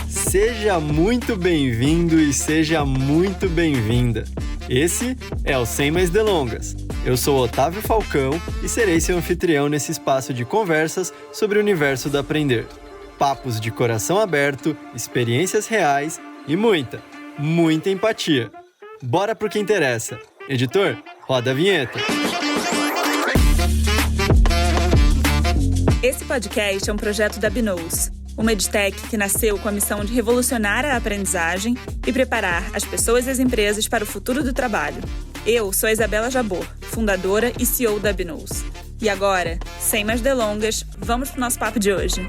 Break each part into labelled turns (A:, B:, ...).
A: Seja muito bem-vindo e seja muito bem-vinda. Esse é o Sem Mais Delongas. Eu sou Otávio Falcão e serei seu anfitrião nesse espaço de conversas sobre o universo do aprender. Papos de coração aberto, experiências reais e muita empatia. Bora pro que interessa. Editor, roda a vinheta.
B: Esse podcast é um projeto da Binous, uma edtech que nasceu com a missão de revolucionar a aprendizagem e preparar as pessoas e as empresas para o futuro do trabalho. Eu sou a Isabela Jabor, fundadora e CEO da Binous. E agora, sem mais delongas, vamos para o nosso papo de hoje.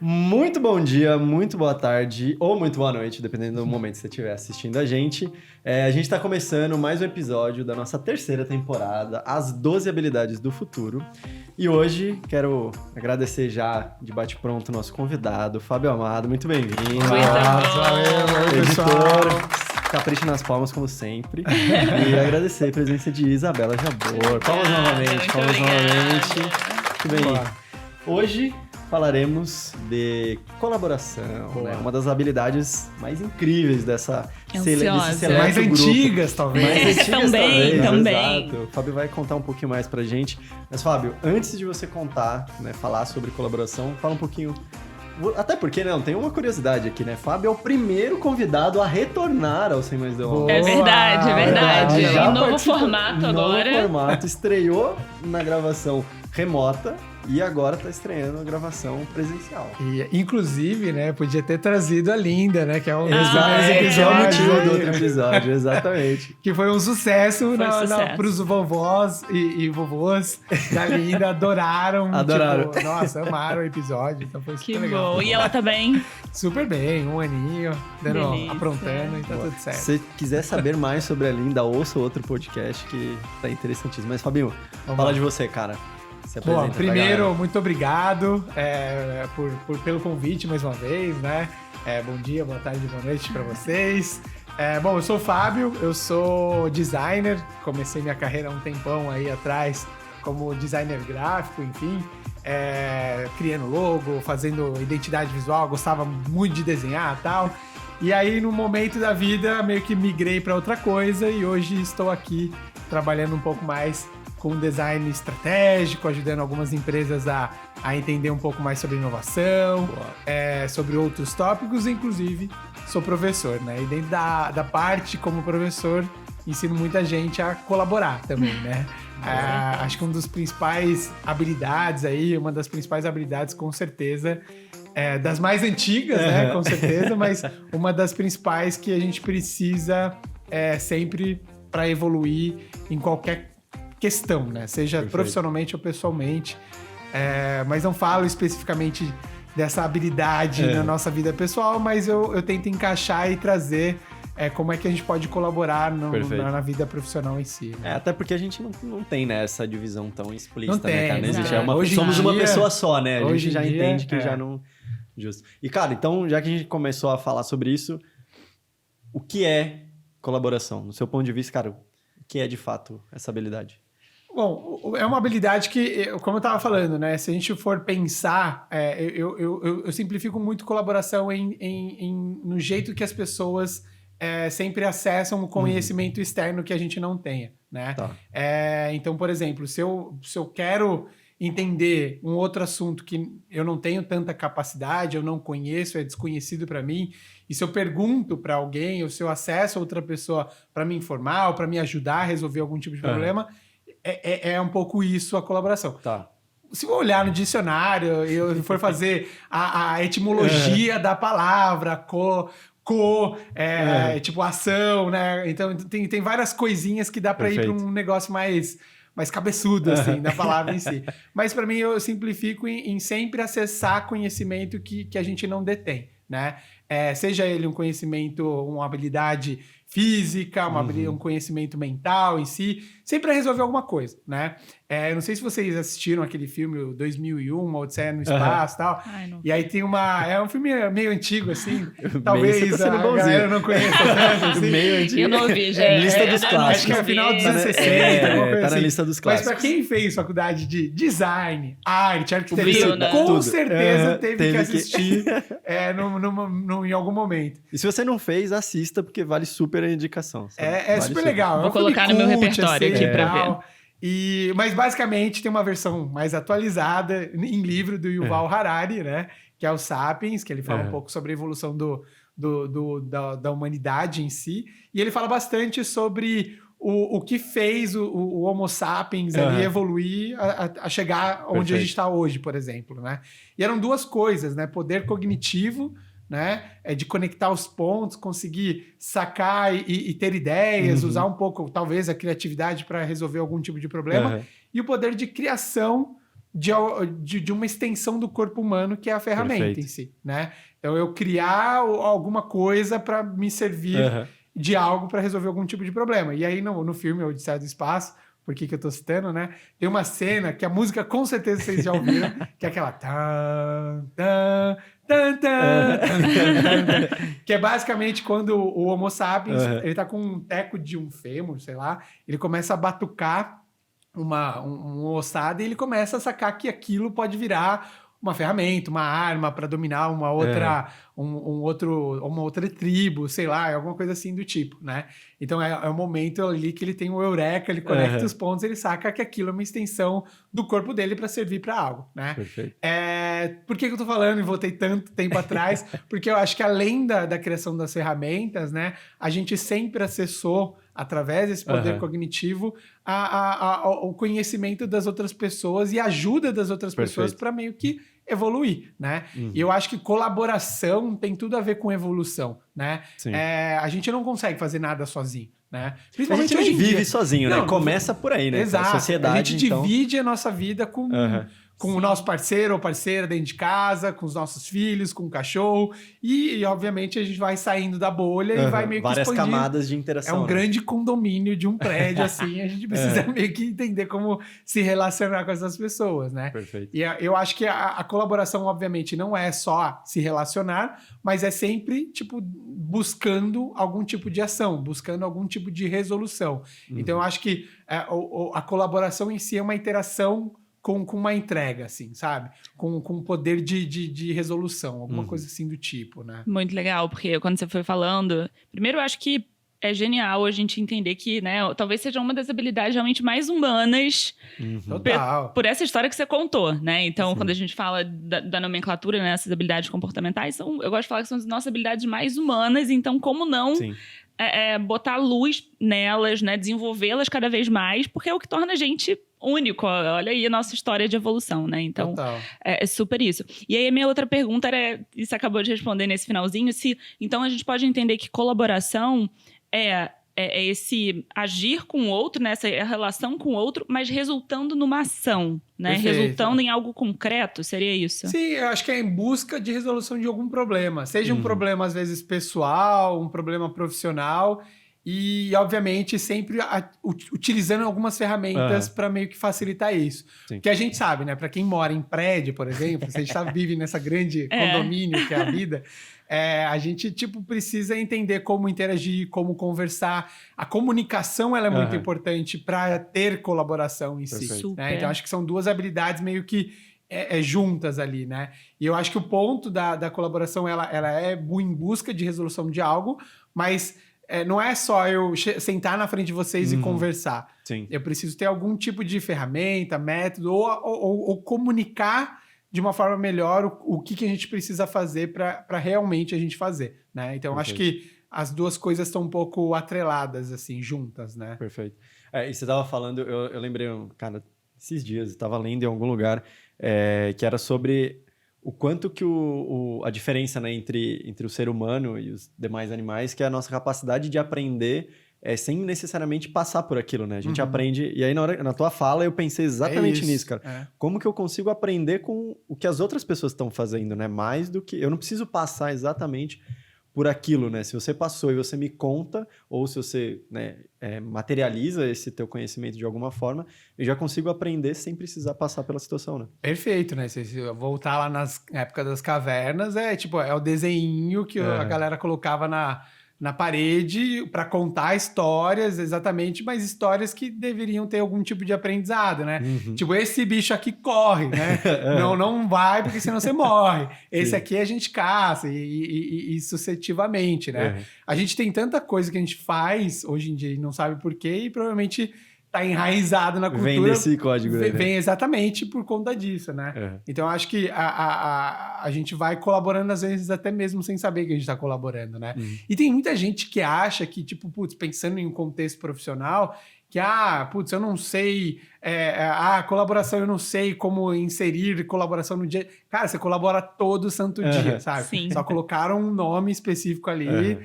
A: Muito bom dia, muito boa tarde ou muito boa noite, dependendo do momento que você estiver assistindo a gente. A gente está começando mais um episódio da nossa terceira temporada, As 12 Habilidades do Futuro. E hoje quero agradecer já de bate-pronto o nosso convidado, Fábio Amado. Muito bem-vindo.
C: Valeu,
A: editor. Capricha nas palmas, como sempre. E agradecer a presença de Isabela Jabor. Palmas novamente. Muito bem.
C: Boa.
A: Hoje falaremos de colaboração, né? Uma das habilidades mais incríveis desse seleto
C: mais
A: grupo.
C: Antigas, talvez.
A: Mais antigas,
B: Também.
A: Exato. O Fábio vai contar um pouquinho mais pra gente. Mas, Fábio, antes de você contar, né, falar sobre colaboração, fala um pouquinho... Até porque, não, tem uma curiosidade aqui, né? Fábio é o primeiro convidado a retornar ao Sem Mais Delongas.
B: É verdade.
A: Já
B: Em novo
A: participou-
B: formato agora.
A: Novo formato, estreou na gravação remota e agora tá estreando a gravação presencial.
C: E, inclusive, né, podia ter trazido a Linda, né, que é um dos
A: Que é o motivo
C: aí,
A: do outro episódio, exatamente.
C: que foi um sucesso,
B: Sucesso.
C: pros vovós e vovôs da Linda, adoraram. Tipo, nossa, amaram o episódio, então foi super
B: Que
C: legal.
B: bom. E ela tá bem?
C: Super bem, um aninho,
B: Delícia.
C: aprontando e tá tudo
A: Se
C: certo.
A: você quiser saber mais sobre a Linda, ouça outro podcast que tá interessantíssimo. Mas, Fabinho, fala
C: lá.
A: de você, cara. Se
C: Bom,
A: apresenta pra
C: primeiro,
A: galera.
C: muito obrigado pelo convite mais uma vez, né? Bom dia, boa tarde, boa noite para vocês. Bom, eu sou o Fábio, eu sou designer, comecei minha carreira há um tempão aí atrás como designer gráfico, enfim, criando logo, fazendo identidade visual, gostava muito de desenhar e tal. E aí, no momento da vida, meio que migrei para outra coisa e hoje estou aqui trabalhando um pouco mais com design estratégico, ajudando algumas empresas a entender um pouco mais sobre inovação, sobre outros tópicos, inclusive sou professor, né? E dentro da parte como professor, ensino muita gente a colaborar também, né? Acho que uma das principais habilidades com certeza, das mais antigas, né? Com certeza, mas uma das principais que a gente precisa sempre para evoluir em qualquer questão, né? Seja
A: Perfeito.
C: Profissionalmente ou pessoalmente. Mas não falo especificamente dessa habilidade na nossa vida pessoal, mas eu tento encaixar e trazer como é que a gente pode colaborar na vida profissional em si. Né?
A: Até porque a gente não tem, né, essa divisão tão explícita,
C: Não tem,
A: né, cara? Não existe.
C: não.
A: Somos
C: Hoje em
A: uma
C: dia-
A: pessoa só, né? A
C: hoje
A: gente já
C: em dia,
A: entende que já não... Justo. E, cara, então, já que a gente começou a falar sobre isso, o que é colaboração? No seu ponto de vista, cara, o que é, de fato, essa habilidade?
C: Bom, é uma habilidade que, como eu estava falando, né? Se a gente for pensar, eu simplifico muito colaboração no jeito que as pessoas sempre acessam o conhecimento externo que a gente não tenha, né?
A: Tá.
C: Então, por exemplo, se eu quero entender um outro assunto que eu não tenho tanta capacidade, eu não conheço, é desconhecido para mim, e se eu pergunto para alguém, ou se eu acesso a outra pessoa para me informar ou para me ajudar a resolver algum tipo de problema, é um pouco isso a colaboração.
A: Tá.
C: Se eu olhar no dicionário e eu for fazer a etimologia da palavra, tipo ação, né? Então tem várias coisinhas que dá para ir para um negócio mais cabeçudo, assim, da palavra em si. Mas para mim eu simplifico em sempre acessar conhecimento que a gente não detém, né? Seja ele um conhecimento, uma habilidade física, um conhecimento mental em si, sempre para resolver alguma coisa, né? Eu não sei se vocês assistiram aquele filme, o 2001, Odisseia no Espaço e tal. E aí tem é um filme meio antigo, assim. Talvez a galera não conheça tanto, assim.
A: Meio antigo.
D: Eu não vi, gente.
A: Lista dos clássicos.
C: Acho que é final dos anos 60, alguma coisa
A: tá
C: assim.
A: na lista dos clássicos.
C: Mas para quem fez faculdade de design, arte, arquitetura,
D: Viu, né?
C: com
A: Tudo.
C: certeza teve que assistir em algum momento.
A: E se você não fez, assista, porque vale super a indicação. Sabe?
C: Vale super legal.
D: Vou colocar no meu repertório aqui pra ver.
C: Mas basicamente tem uma versão mais atualizada em livro do Yuval Harari, né? Que é o Sapiens, que ele fala um pouco sobre a evolução da humanidade em si. E ele fala bastante sobre o que fez o Homo sapiens ali evoluir a chegar onde a gente está hoje, por exemplo, né? E eram duas coisas, né? Poder cognitivo, né? De conectar os pontos, conseguir sacar e ter ideias, usar um pouco, talvez, a criatividade para resolver algum tipo de problema. E o poder de criação de uma extensão do corpo humano, que é a ferramenta em si, né? Então, eu criar alguma coisa para me servir de algo para resolver algum tipo de problema. E aí, no filme Odisseia do Espaço, por que eu tô citando, né? Tem uma cena que a música, com certeza, vocês já ouviram, que é aquela... que é basicamente quando o Homo sapiens, ele tá com um teco de um fêmur, sei lá, ele começa a batucar um ossada e ele começa a sacar que aquilo pode virar uma ferramenta, uma arma para dominar uma outra, uma outra tribo, sei lá, alguma coisa assim do tipo, né? Então é o momento ali que ele tem o eureka, ele conecta os pontos, ele saca que aquilo é uma extensão do corpo dele para servir para algo, né?
A: Perfeito.
C: Por que eu tô falando e voltei tanto tempo atrás? Porque eu acho que além da criação das ferramentas, né, a gente sempre acessou, através desse poder cognitivo, o conhecimento das outras pessoas e a ajuda das outras pessoas para meio que evoluir, né? E eu acho que colaboração tem tudo a ver com evolução, né? A gente não consegue fazer nada sozinho, né?
A: Principalmente a gente vive sozinho, né? Começa por aí, né?
C: Exato.
A: A sociedade,
C: a gente divide a nossa vida com o nosso parceiro ou parceira dentro de casa, com os nossos filhos, com o cachorro. E obviamente, a gente vai saindo da bolha e vai meio que
A: várias
C: expandir.
A: Camadas de interação.
C: É um grande condomínio de um prédio, assim. A gente precisa meio que entender como se relacionar com essas pessoas, né?
A: Perfeito.
C: E eu acho que a colaboração, obviamente, não é só se relacionar, mas é sempre, tipo, buscando algum tipo de ação, buscando algum tipo de resolução. Então, eu acho que a colaboração em si é uma interação com uma entrega, assim, sabe? Com poder de resolução, alguma coisa assim do tipo, né?
D: Muito legal, porque quando você foi falando... Primeiro, eu acho que é genial a gente entender que, né, talvez seja uma das habilidades realmente mais humanas por essa história que você contou, né? Então, quando a gente fala da nomenclatura, né, essas habilidades comportamentais, eu gosto de falar que são as nossas habilidades mais humanas, então como não... botar luz nelas, né, desenvolvê-las cada vez mais, porque é o que torna a gente único. Olha aí a nossa história de evolução, né? Então, é super isso. E aí a minha outra pergunta era, e você acabou de responder nesse finalzinho, então a gente pode entender que colaboração é esse agir com o outro, né? Essa relação com o outro, mas resultando numa ação, né?
C: Perfeito.
D: Resultando em algo concreto, seria isso?
C: Sim, eu acho que é em busca de resolução de algum problema. Seja um problema, às vezes, pessoal, um problema profissional e, obviamente, sempre utilizando algumas ferramentas para meio que facilitar isso. Porque a gente sabe, né? Para quem mora em prédio, por exemplo, se a gente vive nessa grande condomínio que é a vida... a gente, tipo, precisa entender como interagir, como conversar. A comunicação, ela é muito importante para ter colaboração em si. Né? Então, acho que são duas habilidades meio que juntas ali, né? E eu acho que o ponto da colaboração, ela é em busca de resolução de algo, mas não é só eu sentar na frente de vocês e conversar.
A: Sim.
C: Eu preciso ter algum tipo de ferramenta, método, ou comunicar de uma forma melhor o que a gente precisa fazer para realmente a gente fazer, né? Então, acho que as duas coisas estão um pouco atreladas, assim, juntas, né?
A: Perfeito. E você estava falando, eu lembrei, cara, esses dias, eu estava lendo em algum lugar, que era sobre o quanto que a diferença, né, entre o ser humano e os demais animais, que é a nossa capacidade de aprender sem necessariamente passar por aquilo, né? A gente aprende... E aí, na tua fala, eu pensei exatamente nisso, cara. Como que eu consigo aprender com o que as outras pessoas estão fazendo, né? Mais do que... Eu não preciso passar exatamente por aquilo, né? Se você passou e você me conta, ou se você, né, materializa esse teu conhecimento de alguma forma, eu já consigo aprender sem precisar passar pela situação, né?
C: Perfeito, né? Se voltar lá nas épocas das cavernas, é o desenho que a galera colocava na parede para contar histórias, exatamente, mas histórias que deveriam ter algum tipo de aprendizado, né? Tipo, esse bicho aqui corre, né? Não vai, porque senão você morre. Esse aqui a gente caça e sucessivamente, né? A gente tem tanta coisa que a gente faz hoje em dia e não sabe por quê, e provavelmente tá enraizado na cultura.
A: Vem desse código aí, né?
C: Vem exatamente por conta disso, né? Então, eu acho que a gente vai colaborando, às vezes, até mesmo sem saber que a gente tá colaborando, né? E tem muita gente que acha que, tipo, pensando em um contexto profissional, que, eu não sei, colaboração, eu não sei como inserir colaboração no dia. Cara, você colabora todo santo dia, sabe?
D: Sim.
C: Só colocaram um nome específico ali.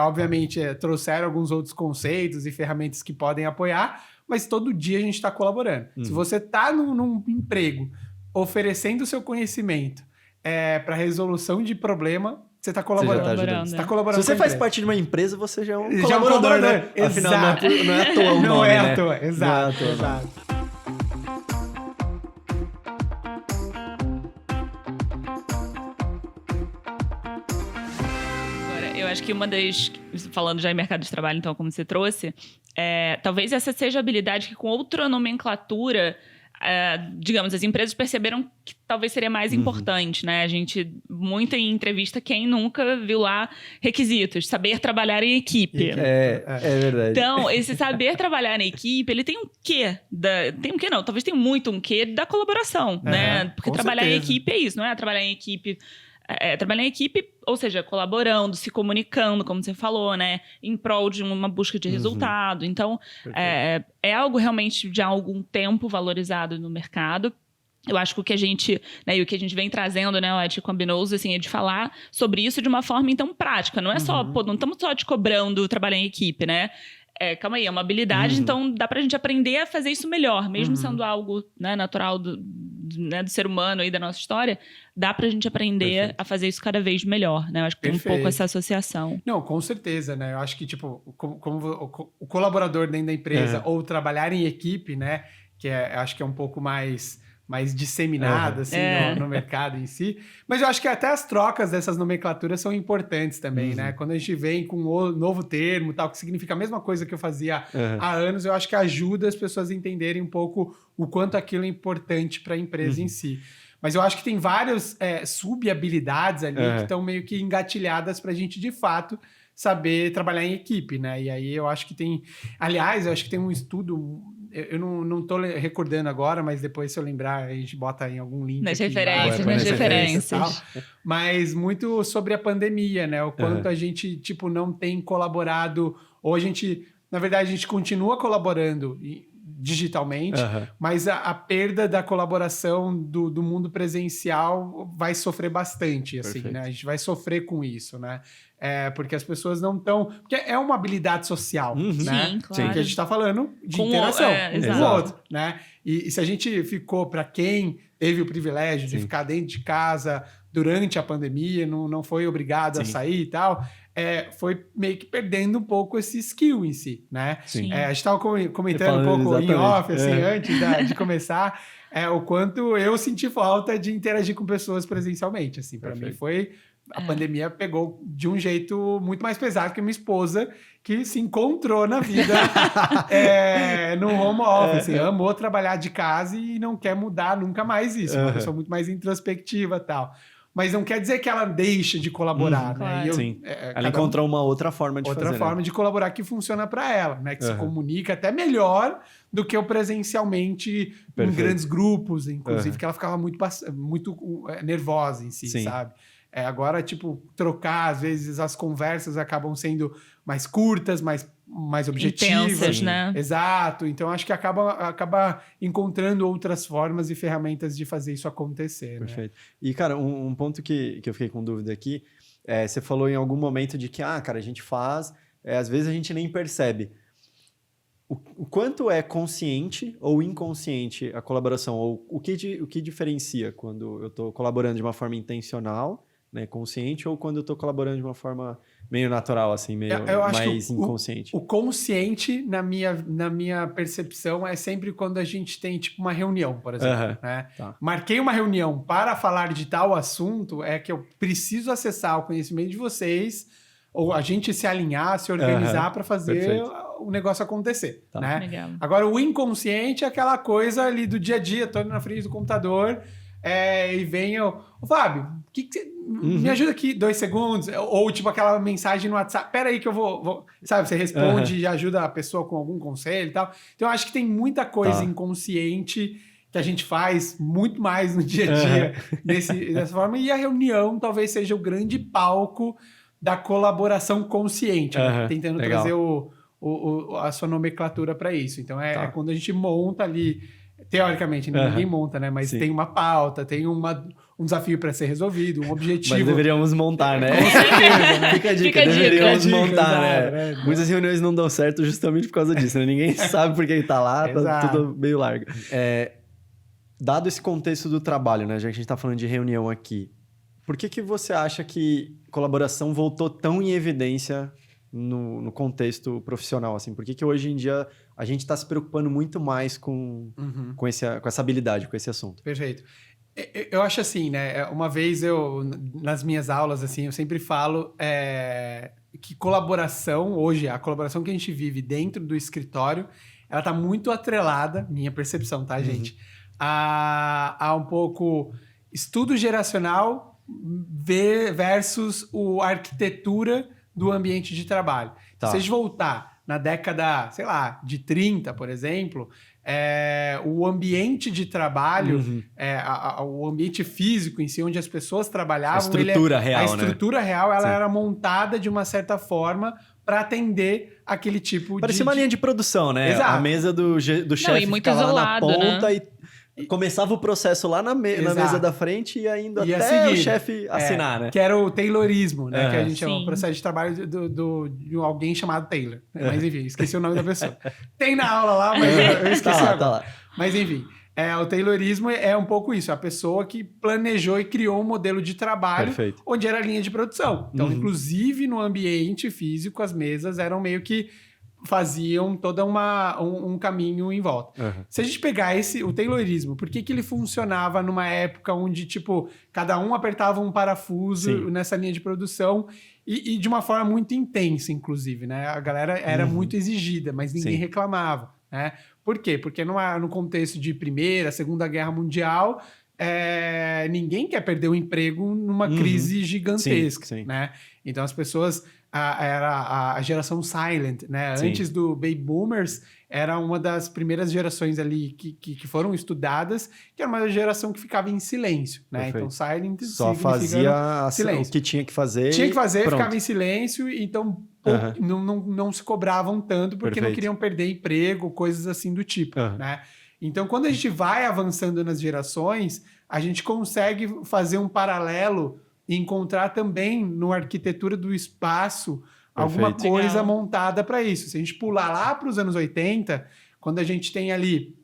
C: Obviamente, trouxeram alguns outros conceitos e ferramentas que podem apoiar, mas todo dia a gente está colaborando. Se você está num emprego oferecendo o seu conhecimento para resolução de problema, você está colaborando.
A: Você tá colaborando. Se você faz parte de uma empresa, você já é um
C: colaborador,
A: né? Afinal, não é à toa o nome,
C: não é à
A: né?
C: toa, exato.
D: Eu acho que falando já em mercado de trabalho, então, como você trouxe, talvez essa seja a habilidade que com outra nomenclatura, digamos, as empresas perceberam que talvez seria mais importante, né? A gente, muito em entrevista, quem nunca viu lá requisitos, saber trabalhar em equipe.
A: É verdade.
D: Então, esse saber trabalhar em equipe, ele tem um quê? Tem um quê não, talvez tenha muito um quê da colaboração, né? Porque trabalhar em equipe é isso, não é trabalhar em equipe... trabalhar em equipe, ou seja, colaborando, se comunicando, como você falou, né? Em prol de uma busca de resultado. Então, é algo realmente de há algum tempo valorizado no mercado. Eu acho que o que a gente, né, e o que a gente vem trazendo, né, o com a Binose, assim, é de falar sobre isso de uma forma, então, prática. Não é só, não estamos só te cobrando trabalhar em equipe, né? Calma aí, é uma habilidade, então dá pra gente aprender a fazer isso melhor, mesmo sendo algo, né, natural do ser humano aí, da nossa história, dá pra gente aprender a fazer isso cada vez melhor, né? Eu acho que tem um pouco essa associação.
C: Não, com certeza, né? Eu acho que, tipo, como o colaborador dentro da empresa ou trabalhar em equipe, né? Que acho que é um pouco mais disseminada, assim, no mercado em si. Mas eu acho que até as trocas dessas nomenclaturas são importantes também, né? Quando a gente vem com um novo termo, tal, que significa a mesma coisa que eu fazia há anos, eu acho que ajuda as pessoas a entenderem um pouco o quanto aquilo é importante para a empresa em si. Mas eu acho que tem várias sub-habilidades ali que estão meio que engatilhadas para a gente, de fato, saber trabalhar em equipe, né? E aí eu acho que tem... Aliás, eu acho que tem um estudo... Eu não tô recordando agora, mas depois, se eu lembrar, a gente bota em algum link.
D: Nas
C: aqui,
D: referências.
C: Mas muito sobre a pandemia, né? O quanto a gente, tipo, não tem colaborado, ou a gente... Na verdade, a gente continua colaborando digitalmente, mas a perda da colaboração do mundo presencial vai sofrer bastante, assim, né? A gente vai sofrer com isso, né? Porque as pessoas não estão... Porque é uma habilidade social, né?
D: Sim, claro.
C: Porque a gente está falando de interação com o outro, né? E se a gente ficou, para quem teve o privilégio de ficar dentro de casa durante a pandemia, não foi obrigado a sair e tal... foi meio que perdendo um pouco esse skill em si, né? A gente estava comentando um pouco em off, assim, antes de começar, o quanto eu senti falta de interagir com pessoas presencialmente, assim, para mim foi... A pandemia pegou de um jeito muito mais pesado que minha esposa, que se encontrou na vida no home office, assim, amou trabalhar de casa e não quer mudar nunca mais isso, uma pessoa muito mais introspectiva e tal. Mas não quer dizer que ela deixa de colaborar, né?
A: Claro. Ela encontrou uma outra forma de fazer.
C: Outra forma de colaborar que funciona para ela, né? Que se comunica até melhor do que o presencialmente em grandes grupos, inclusive, que ela ficava muito nervosa em si, sabe? Agora, tipo, trocar, às vezes as conversas acabam sendo mais curtas, mais objetivas.
D: Intensas, né?
C: Exato. Então, acho que acaba encontrando outras formas e ferramentas de fazer isso acontecer.
A: Perfeito. Né? E, cara, um ponto que eu fiquei com dúvida aqui, você falou em algum momento de que, cara, a gente faz, às vezes a gente nem percebe. O quanto é consciente ou inconsciente a colaboração? Ou o que diferencia quando eu estou colaborando de uma forma intencional né, consciente ou quando eu tô colaborando de uma forma meio natural, assim, meio
C: eu acho
A: mais
C: que
A: inconsciente?
C: O consciente, na minha percepção, é sempre quando a gente tem, tipo, uma reunião, por exemplo. Né?
A: Tá.
C: Marquei uma reunião para falar de tal assunto, é que eu preciso acessar o conhecimento de vocês, ou a gente se alinhar, se organizar para fazer o negócio acontecer. Tá. Né?
D: Legal.
C: Agora, o inconsciente é aquela coisa ali do dia a dia, tô na frente do computador, e vem o Fábio, que você... Me ajuda aqui 2 segundos. Ou tipo aquela mensagem no WhatsApp. Pera aí que eu vou... Sabe, você responde e ajuda a pessoa com algum conselho e tal. Então eu acho que tem muita coisa inconsciente que a gente faz muito mais no dia a dia dessa forma. E a reunião talvez seja o grande palco da colaboração consciente. Né? Tentando trazer a sua nomenclatura para isso. Então é quando a gente monta ali... Teoricamente, ninguém monta, né? Mas tem uma pauta, tem um desafio para ser resolvido, um objetivo.
A: Mas deveríamos montar, né?
C: Com certeza, né?
A: Fica a dica, deveríamos montar, né? Muitas reuniões não dão certo justamente por causa disso, né? Ninguém sabe por que ele tá lá, tá tudo meio largo. Dado esse contexto do trabalho, né? Já que a gente tá falando de reunião aqui, por que você acha que colaboração voltou tão em evidência no contexto profissional, assim? Por que hoje em dia a gente está se preocupando muito mais com essa habilidade, com esse assunto?
C: Perfeito. Eu acho assim, né? Uma vez nas minhas aulas, assim, eu sempre falo que colaboração, hoje, a colaboração que a gente vive dentro do escritório, ela tá muito atrelada, minha percepção, tá, gente? A um pouco estudo geracional versus a arquitetura do ambiente de trabalho. Tá. Se a gente voltar na década, sei lá, de 30, por exemplo, o ambiente de trabalho, o ambiente físico em si, onde as pessoas trabalhavam... A
A: estrutura
C: real, ela era montada de uma certa forma para atender aquele tipo
A: Parecia uma linha de produção, né?
C: Exato.
A: A mesa do chefe ficava lá na ponta, né? E começava o processo lá na mesa da frente e ainda até o chefe assinar, né?
C: Que era o Taylorismo, né? Que a gente chama o processo de trabalho de alguém chamado Taylor. Mas enfim, esqueci o nome da pessoa. Tem na aula lá, mas eu esqueci agora. Tá lá. Mas enfim, o Taylorismo é um pouco isso. A pessoa que planejou e criou um modelo de trabalho onde era a linha de produção. Então, inclusive no ambiente físico, as mesas eram meio que faziam todo um caminho em volta. Se a gente pegar o Taylorismo, por que ele funcionava numa época onde, tipo, cada um apertava um parafuso nessa linha de produção e de uma forma muito intensa, inclusive, né? A galera era muito exigida, mas ninguém reclamava, né? Por quê? Porque no contexto de Primeira, Segunda Guerra Mundial, ninguém quer perder o emprego numa crise gigantesca, né? Então as pessoas... Era a geração silent, né? Antes do Baby Boomers, era uma das primeiras gerações ali que foram estudadas, que era uma geração que ficava em silêncio, né? Então, silent
A: só fazia o que tinha que fazer.
C: Tinha que fazer, ficava em silêncio, então não se cobravam tanto, porque não queriam perder emprego, coisas assim do tipo, né? Então, quando a gente vai avançando nas gerações, a gente consegue fazer um paralelo e encontrar também na arquitetura do espaço alguma coisa montada para isso. Se a gente pular lá para os anos 80, quando a gente tem ali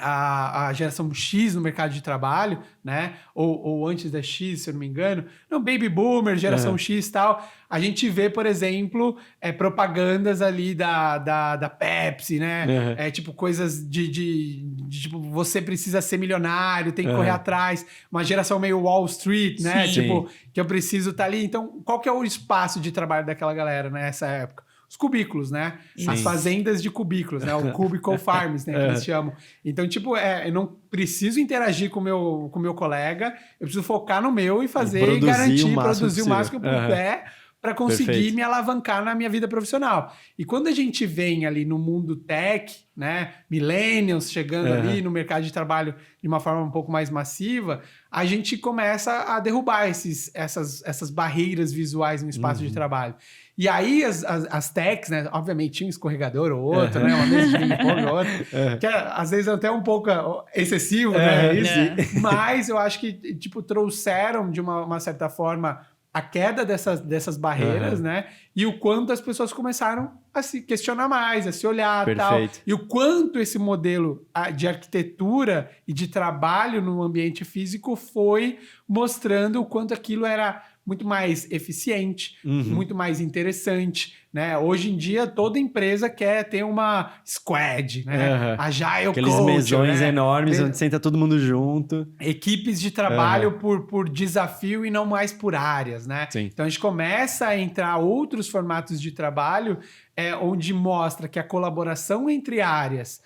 C: a geração X no mercado de trabalho, né? Ou antes da X, se eu não me engano, Baby Boomer, geração X e tal, a gente vê, por exemplo, propagandas ali da Pepsi, né? Tipo, coisas de tipo, você precisa ser milionário, tem que correr atrás, uma geração meio Wall Street, né? Tipo, que eu preciso estar ali. Então, qual que é o espaço de trabalho daquela galera nessa época? Os cubículos, né? As fazendas de cubículos, né? O cubicle farms, né? Que eles chamam. Então, tipo, eu não preciso interagir com o meu colega, eu preciso focar no meu e fazer e garantir, produzir o máximo que eu puder para conseguir me alavancar na minha vida profissional. E quando a gente vem ali no mundo tech, né? Millennials chegando ali no mercado de trabalho de uma forma um pouco mais massiva, a gente começa a derrubar essas barreiras visuais no espaço de trabalho. E aí as techs, né? Obviamente tinha um escorregador ou outro, né? Uma mesa de ping-pong ou outra. Que às vezes é até um pouco excessivo, né? Isso. Mas eu acho que, tipo, trouxeram de uma certa forma a queda dessas barreiras, né? E o quanto as pessoas começaram a se questionar mais, a se olhar e tal. E o quanto esse modelo de arquitetura e de trabalho no ambiente físico foi mostrando o quanto aquilo era muito mais eficiente, muito mais interessante, né? Hoje em dia, toda empresa quer ter uma squad, né? Agile
A: Aqueles
C: culture,
A: mesões
C: né?
A: enormes onde senta todo mundo junto.
C: Equipes de trabalho por desafio e não mais por áreas, né?
A: Sim.
C: Então, a gente começa a entrar outros formatos de trabalho onde mostra que a colaboração entre áreas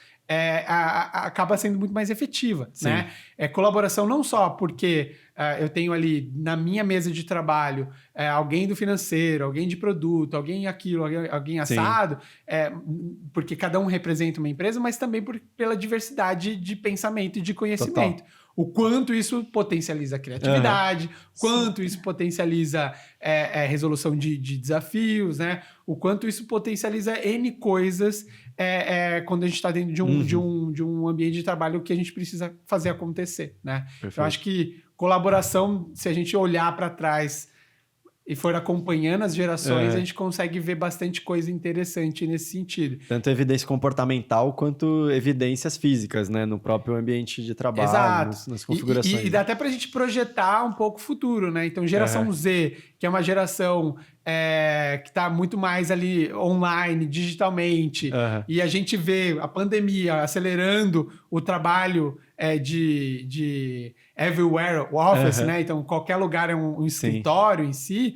C: acaba sendo muito mais efetiva, né? Colaboração não só porque eu tenho ali na minha mesa de trabalho alguém do financeiro, alguém de produto, alguém aquilo, alguém assado, porque cada um representa uma empresa, mas também pela diversidade de pensamento e de conhecimento. Total. O quanto isso potencializa a criatividade, quanto isso potencializa resolução de desafios, né? O quanto isso potencializa N coisas quando a gente está dentro de um ambiente de trabalho que a gente precisa fazer acontecer, né? Perfeito. Eu acho que colaboração, se a gente olhar para trás e for acompanhando as gerações, a gente consegue ver bastante coisa interessante nesse sentido.
A: Tanto evidência comportamental quanto evidências físicas, né? No próprio ambiente de trabalho, nas configurações.
C: E dá até pra gente projetar um pouco o futuro, né? Então, geração Z, que é uma geração que está muito mais ali online, digitalmente, e a gente vê a pandemia acelerando o trabalho de everywhere office, né? Então, qualquer lugar é um escritório em si.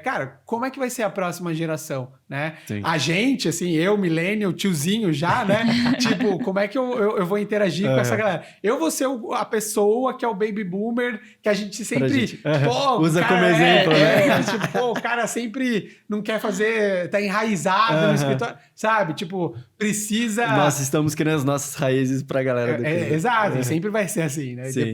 C: Cara, como é que vai ser a próxima geração, né? Sim. A gente, assim, eu, millennial, tiozinho já, né? Tipo, como é que eu vou interagir com essa galera? Eu vou ser a pessoa que é o baby boomer, que a gente sempre...
A: usa como exemplo, né?
C: Tipo, pô, o cara sempre não quer fazer... Tá enraizado no escritório, sabe? Tipo, precisa...
A: Nós estamos criando as nossas raízes pra galera daqui.
C: Exato, e sempre vai ser assim, né?
A: Sim.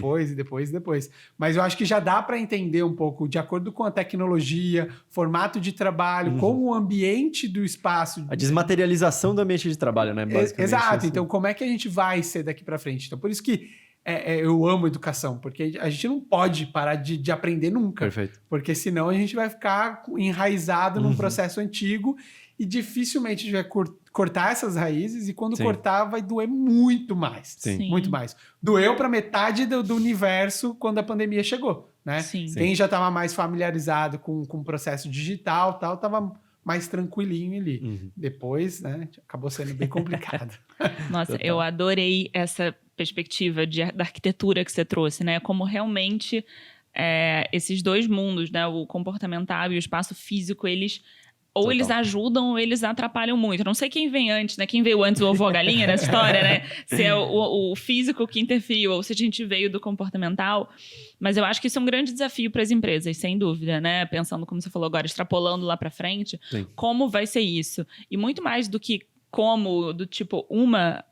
C: Depois. Mas eu acho que já dá para entender um pouco, de acordo com a tecnologia, formato de trabalho, como o ambiente do espaço...
A: A desmaterialização do ambiente de trabalho, né? Basicamente.
C: Exato,
A: assim.
C: Então como é que a gente vai ser daqui para frente? Então por isso que eu amo educação, porque a gente não pode parar de aprender nunca.
A: Perfeito.
C: Porque senão a gente vai ficar enraizado num processo antigo e dificilmente a gente vai cortar essas raízes, e quando cortar vai doer muito mais.
A: Sim.
C: Muito mais. Doeu para metade do universo quando a pandemia chegou, né?
D: Sim.
C: Quem já estava mais familiarizado com o processo digital, tal, estava mais tranquilinho ali. Depois, né, acabou sendo bem complicado.
D: Nossa, eu adorei essa perspectiva da arquitetura que você trouxe, né? Como realmente esses dois mundos, né, o comportamental e o espaço físico, eles ajudam ou eles atrapalham muito. Eu não sei quem vem antes, né? Quem veio antes, o ovo ou a galinha nessa história, né? Se é o físico que interferiu ou se a gente veio do comportamental. Mas eu acho que isso é um grande desafio para as empresas, sem dúvida, né? Pensando, como você falou agora, extrapolando lá para frente, como vai ser isso? E muito mais do que do tipo uma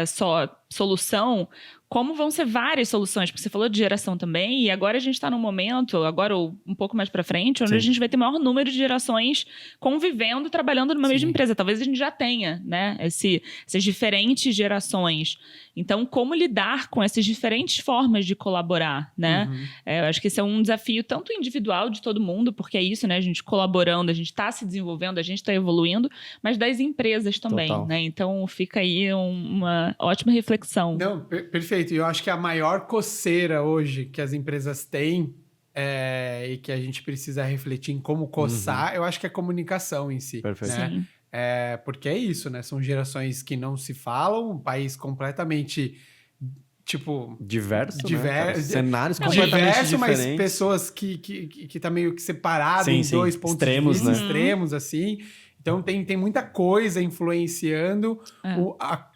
D: só solução, como vão ser várias soluções, porque você falou de geração também, e agora a gente está num momento, agora um pouco mais para frente, onde a gente vai ter maior número de gerações convivendo, trabalhando numa mesma empresa. Talvez a gente já tenha, né, essas diferentes gerações. Então, como lidar com essas diferentes formas de colaborar, né? Eu acho que esse é um desafio tanto individual de todo mundo, porque é isso, né? A gente colaborando, a gente está se desenvolvendo, a gente está evoluindo, mas das empresas também, né? Então, fica aí uma ótima reflexão.
C: Não, perfeito. E eu acho que a maior coceira hoje que as empresas têm e que a gente precisa refletir em como coçar, eu acho que é a comunicação em si.
A: Perfeito.
C: Né?
D: Sim.
C: Porque é isso, né? São gerações que não se falam, um país completamente, tipo...
A: Diverso, né? Cenários
C: completamente
A: diferentes.
C: Mas pessoas que tá meio que separado em dois pontos
A: extremos,
C: de vista extremos, assim. Então, tem muita coisa influenciando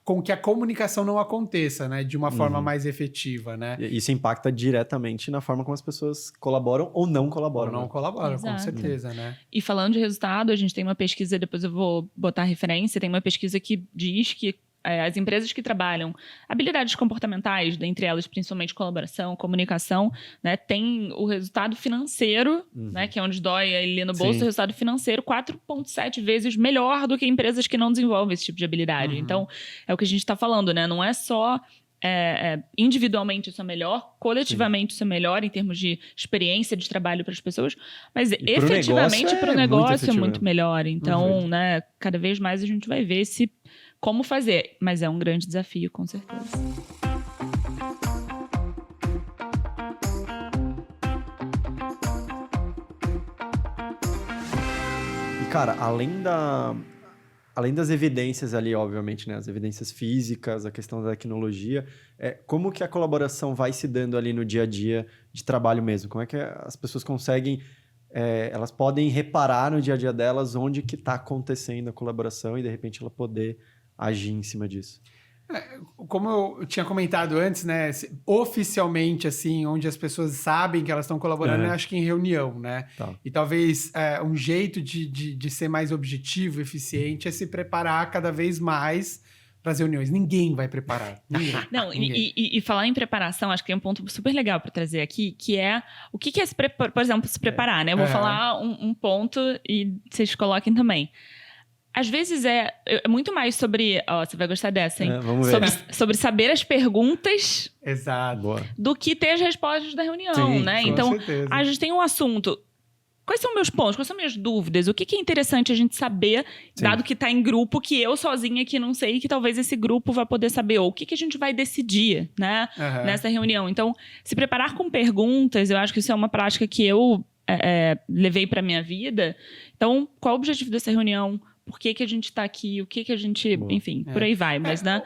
C: com que a comunicação não aconteça, né? De uma forma mais efetiva, né?
A: Isso impacta diretamente na forma como as pessoas colaboram ou não colaboram.
C: Ou não colaboram,
D: Exato.
C: com certeza, né?
D: E falando de resultado, a gente tem uma pesquisa, depois eu vou botar a referência, tem uma pesquisa que diz que as empresas que trabalham habilidades comportamentais, dentre elas principalmente colaboração, comunicação, né, tem o resultado financeiro, né, que é onde dói ali no bolso, o resultado financeiro 4,7 vezes melhor do que empresas que não desenvolvem esse tipo de habilidade. Então, é o que a gente está falando, né? Não é só individualmente isso é melhor, coletivamente isso é melhor em termos de experiência de trabalho para as pessoas, mas efetivamente para o negócio é muito melhor. Então, né, cada vez mais a gente vai ver como fazer, mas é um grande desafio, com certeza.
A: cara, além das evidências ali, obviamente, né? As evidências físicas, a questão da tecnologia, como que a colaboração vai se dando ali no dia a dia de trabalho mesmo? Como é que as pessoas conseguem... elas podem reparar no dia a dia delas onde que está acontecendo a colaboração e, de repente, ela poder agir em cima disso.
C: Como eu tinha comentado antes, né? Oficialmente, assim, onde as pessoas sabem que elas estão colaborando, acho que em reunião, né? Tá. E talvez um jeito de ser mais objetivo, eficiente, é se preparar cada vez mais para as reuniões. Ninguém vai preparar. Ninguém.
D: Não, ninguém. E falar em preparação, acho que tem um ponto super legal para trazer aqui, que é o que é, por exemplo, se preparar, né? Eu vou falar um ponto e vocês coloquem também. Às vezes é muito mais sobre... você vai gostar dessa, hein?
A: Vamos ver.
D: Sobre saber as perguntas.
C: Exato.
D: Do que ter as respostas da reunião,
A: sim,
D: né?
C: Com
D: então,
C: certeza.
D: a gente tem um assunto. Quais são meus pontos? Quais são minhas dúvidas? O que é interessante a gente saber, dado que está em grupo, que eu sozinha aqui não sei, que talvez esse grupo vá poder saber. Ou o que a gente vai decidir, né? Nessa reunião. Então, se preparar com perguntas, eu acho que isso é uma prática que eu levei para minha vida. Então, qual o objetivo dessa reunião? Por que a gente está aqui? O que a gente... Enfim, por aí vai. Mas, né?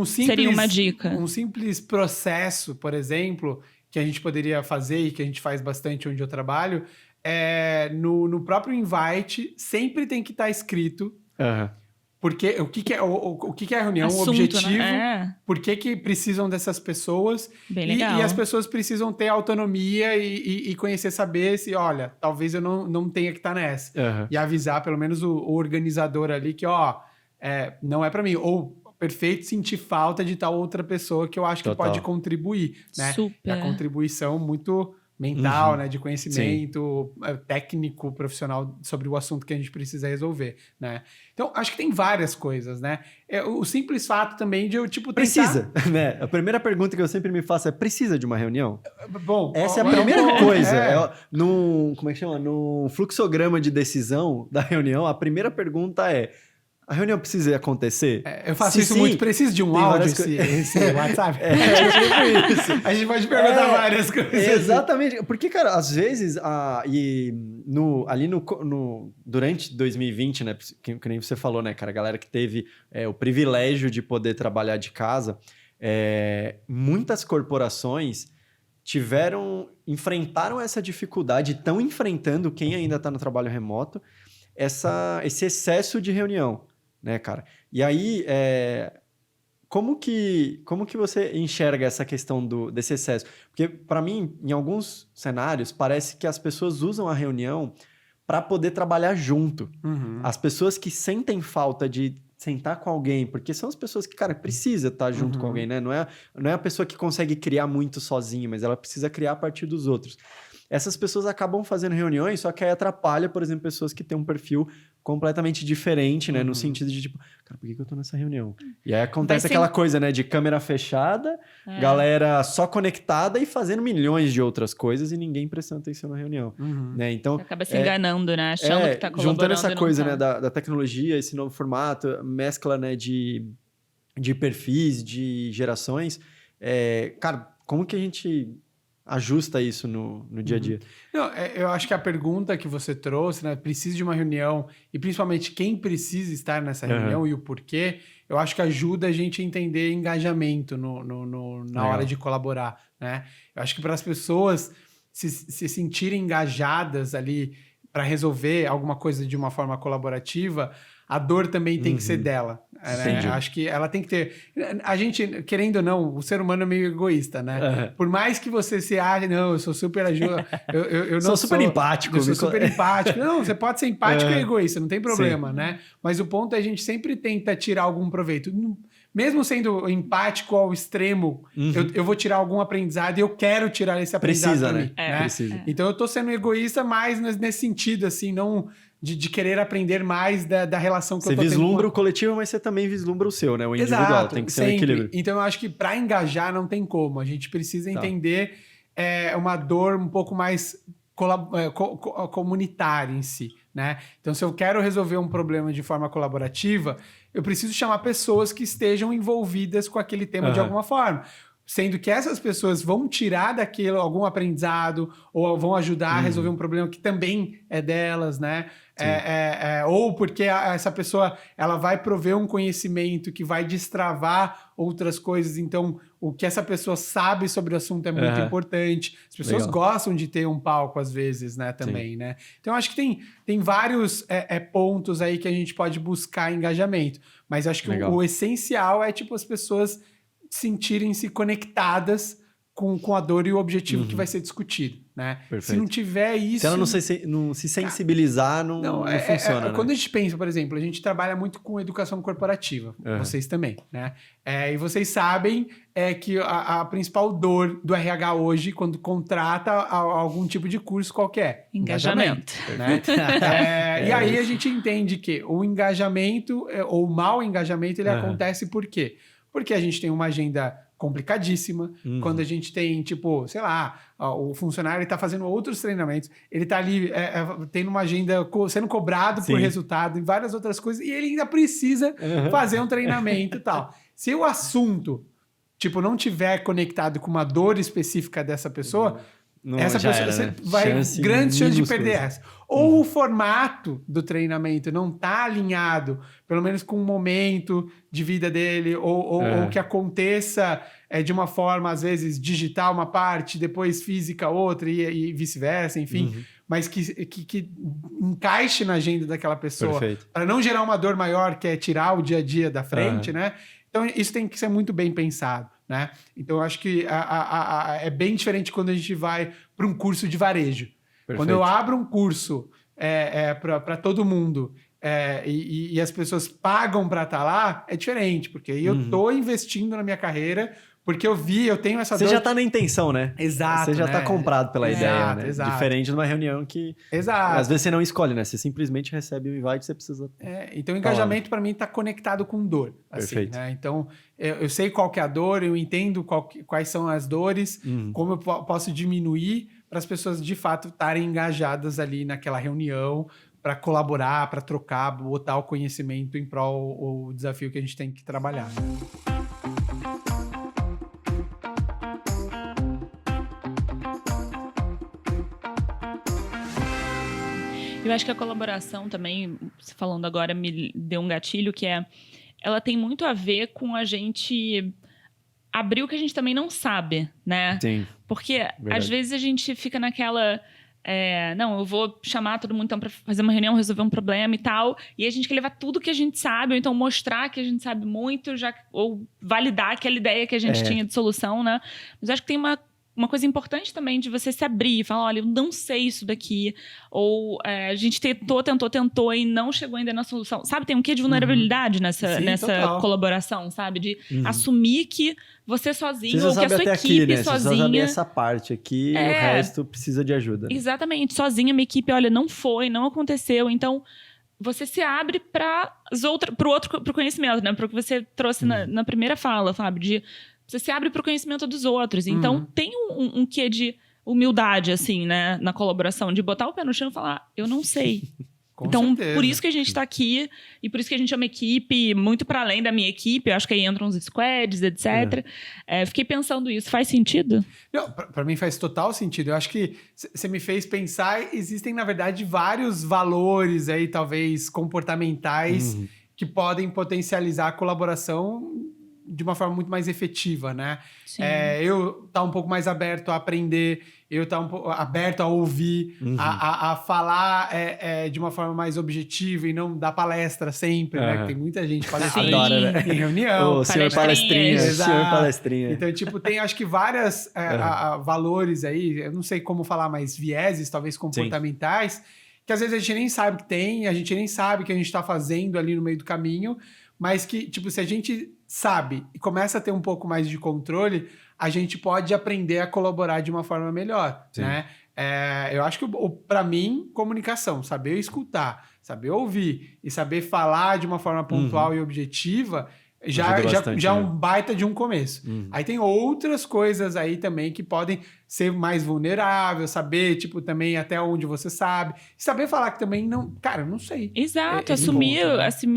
D: Seria uma dica.
C: Um simples processo, por exemplo, que a gente poderia fazer e que a gente faz bastante onde eu trabalho, no próprio invite sempre tem que estar escrito porque o que é a reunião,
D: assunto,
C: o objetivo,
D: né?
C: por que precisam dessas pessoas.
D: Bem legal.
C: E as pessoas precisam ter autonomia e conhecer, saber se, olha, talvez eu não tenha que estar nessa. E avisar pelo menos o organizador ali que, não é para mim. Ou, perfeito, sentir falta de tal outra pessoa que eu acho que pode contribuir. Né?
D: Super.
C: A contribuição muito... mental, né, de conhecimento técnico, profissional sobre o assunto que a gente precisa resolver, né? Então, acho que tem várias coisas, né? O simples fato também de eu, tentar...
A: Precisa, né? A primeira pergunta que eu sempre me faço é, precisa de uma reunião?
C: Bom...
A: Essa é a primeira coisa. Como é que chama? No fluxograma de decisão da reunião, a primeira pergunta é: a reunião precisa acontecer?
C: Eu faço isso muito. Precisa de um áudio esse WhatsApp?
A: Tipo isso.
C: A gente pode perguntar várias coisas.
A: Exatamente. Porque, cara, às vezes, durante 2020, né, que nem você falou, né, cara, a galera que teve o privilégio de poder trabalhar de casa, muitas corporações enfrentaram essa dificuldade, estão enfrentando, quem ainda está no trabalho remoto, esse excesso de reunião. Né, cara? E aí, como que você enxerga essa questão desse excesso? Porque, para mim, em alguns cenários, parece que as pessoas usam a reunião para poder trabalhar junto. As pessoas que sentem falta de sentar com alguém, porque são as pessoas que, cara, precisa estar junto com alguém, né? Não é a pessoa que consegue criar muito sozinha, mas ela precisa criar a partir dos outros. Essas pessoas acabam fazendo reuniões, só que aí atrapalha, por exemplo, pessoas que têm um perfil completamente diferente, né? No sentido de, tipo, cara, por que eu tô nessa reunião? E aí acontece aquela coisa, né? De câmera fechada, galera só conectada e fazendo milhões de outras coisas e ninguém prestando atenção na reunião. Né? Então,
D: você acaba se enganando, né? Achando que tá colaborando.
A: Juntando essa coisa, né? Da tecnologia, esse novo formato, mescla, né? De perfis, de gerações. Cara, como que a gente ajusta isso no dia a dia?
C: Não, eu acho que a pergunta que você trouxe, né, precisa de uma reunião, e principalmente quem precisa estar nessa reunião e o porquê, eu acho que ajuda a gente a entender engajamento na hora de colaborar, né? Eu acho que para as pessoas se sentirem engajadas ali para resolver alguma coisa de uma forma colaborativa, a dor também tem que ser dela. Né? Acho que ela tem que ter... A gente, querendo ou não, o ser humano é meio egoísta, né? Por mais que você se ache, não, eu sou super ajuda, eu não
A: sou super empático.
C: Eu sou super empático. Não, você pode ser empático e egoísta, não tem problema, né? Mas o ponto é a gente sempre tenta tirar algum proveito. Mesmo sendo empático ao extremo, eu vou tirar algum aprendizado e eu quero tirar esse aprendizado pra mim. Né?
A: Precisa.
C: Então eu tô sendo egoísta, mas nesse sentido, assim, não... De querer aprender mais da relação que eu tô tendo.
A: Você vislumbra o coletivo, mas você também vislumbra o seu, né? O individual.
C: Exato,
A: tem que ser
C: sempre.
A: um equilíbrio.
C: Então, eu acho que para engajar não tem como. A gente precisa entender uma dor um pouco mais comunitária em si, né? Então, se eu quero resolver um problema de forma colaborativa, eu preciso chamar pessoas que estejam envolvidas com aquele tema de alguma forma. sendo que essas pessoas vão tirar daquilo algum aprendizado ou vão ajudar a resolver um problema que também é delas, né? Ou porque essa pessoa ela vai prover um conhecimento que vai destravar outras coisas, então o que essa pessoa sabe sobre o assunto é muito importante. As pessoas gostam de ter um palco às vezes, né, também, né? Então acho que tem vários pontos aí que a gente pode buscar engajamento, mas acho que o essencial é tipo as pessoas sentirem-se conectadas com a dor e o objetivo que vai ser discutido, né? Perfeito. Se não tiver isso...
A: Se ela não se sensibilizar, não funciona, né?
C: Quando a gente pensa, por exemplo, a gente trabalha muito com educação corporativa, vocês também, né? E vocês sabem que a principal dor do RH hoje, quando contrata algum tipo de curso qualquer...
D: Engajamento.
C: Né? E aí a gente entende que o engajamento, ou o mau engajamento, ele acontece por quê? Porque a gente tem uma agenda complicadíssima, quando a gente tem, tipo, sei lá, o funcionário está fazendo outros treinamentos, ele está ali tendo uma agenda sendo cobrado por resultado e várias outras coisas, e ele ainda precisa fazer um treinamento e tal. Se o assunto, tipo, não tiver conectado com uma dor específica dessa pessoa... essa pessoa você vai grande chance de perder essa. Ou o formato do treinamento não está alinhado, pelo menos com o momento de vida dele, ou que aconteça de uma forma, às vezes, digital uma parte, depois física outra e vice-versa, enfim. Mas que encaixe na agenda daquela pessoa. Para não gerar uma dor maior, que é tirar o dia a dia da frente, né? Então, isso tem que ser muito bem pensado, né? Então, eu acho que é bem diferente quando a gente vai para um curso de varejo. Perfeito. Quando eu abro um curso para todo mundo e as pessoas pagam para estar lá, é diferente, porque aí eu estou investindo na minha carreira, porque eu tenho essa dor...
A: Você já está na intenção, né?
C: Exato.
A: Você já está comprado pela ideia, né?
C: Exato.
A: Diferente de uma reunião que...
C: Exato.
A: Às vezes você não escolhe, né? Você simplesmente recebe o invite e você precisa...
C: Então o engajamento para mim está conectado com dor. Assim, perfeito. Né? Então eu sei qual que é a dor, eu entendo quais são as dores, como eu posso diminuir para as pessoas de fato estarem engajadas ali naquela reunião, para colaborar, para trocar, botar o conhecimento em prol do desafio que a gente tem que trabalhar. Né?
D: Eu acho que a colaboração também, você falando agora, me deu um gatilho, que ela tem muito a ver com a gente abrir o que a gente também não sabe, né?
A: Sim.
D: Porque às vezes a gente fica naquela... não, eu vou chamar todo mundo então para fazer uma reunião, resolver um problema e tal, e a gente quer levar tudo que a gente sabe, ou então mostrar que a gente sabe muito, ou validar aquela ideia que a gente tinha de solução, né? Mas eu acho que tem uma coisa importante também de você se abrir e falar, olha, eu não sei isso daqui, ou a gente tentou e não chegou ainda na solução. Sabe, tem um quê de vulnerabilidade nessa colaboração, sabe? De assumir que você sozinho, ou que a sua equipe
A: aqui, né?
D: sozinha...
A: Você só sabe essa parte aqui e o resto precisa de ajuda. Né?
D: Exatamente. Sozinha, minha equipe, olha, não aconteceu. Então, você se abre para o conhecimento, né? Para o que você trouxe na primeira fala, sabe? De... Você se abre para o conhecimento dos outros. Então, tem um quê de humildade, assim, né? Na colaboração. De botar o pé no chão e falar, eu não sei. Então, certeza. Por isso que a gente está aqui. E por isso que a gente é uma equipe, muito para além da minha equipe. Eu acho que aí entram os squads, etc. Fiquei pensando isso. Faz sentido?
C: Não, para mim faz total sentido. Eu acho que você me fez pensar. Existem, na verdade, vários valores aí, talvez, comportamentais que podem potencializar a colaboração de uma forma muito mais efetiva, né? Eu estar um pouco mais aberto a aprender, eu estar um pouco aberto a ouvir, a falar de uma forma mais objetiva e não dar palestra sempre, né? Que tem muita gente palestrando em reunião.
A: O senhor palestrinha. Senhor palestrinha.
C: Então, tipo, tem acho que vários valores aí, eu não sei como falar, mas vieses, talvez comportamentais, que às vezes a gente nem sabe que tem, a gente nem sabe que a gente está fazendo ali no meio do caminho, mas que, tipo, se a gente sabe e começa a ter um pouco mais de controle, a gente pode aprender a colaborar de uma forma melhor, né? Eu acho que, para mim, comunicação, saber escutar, saber ouvir e saber falar de uma forma pontual e objetiva já é um baita de um começo. Aí tem outras coisas aí também que podem ser mais vulnerável, saber, tipo, também até onde você sabe. E saber falar que também não... Cara, eu não sei.
D: Exato, assumir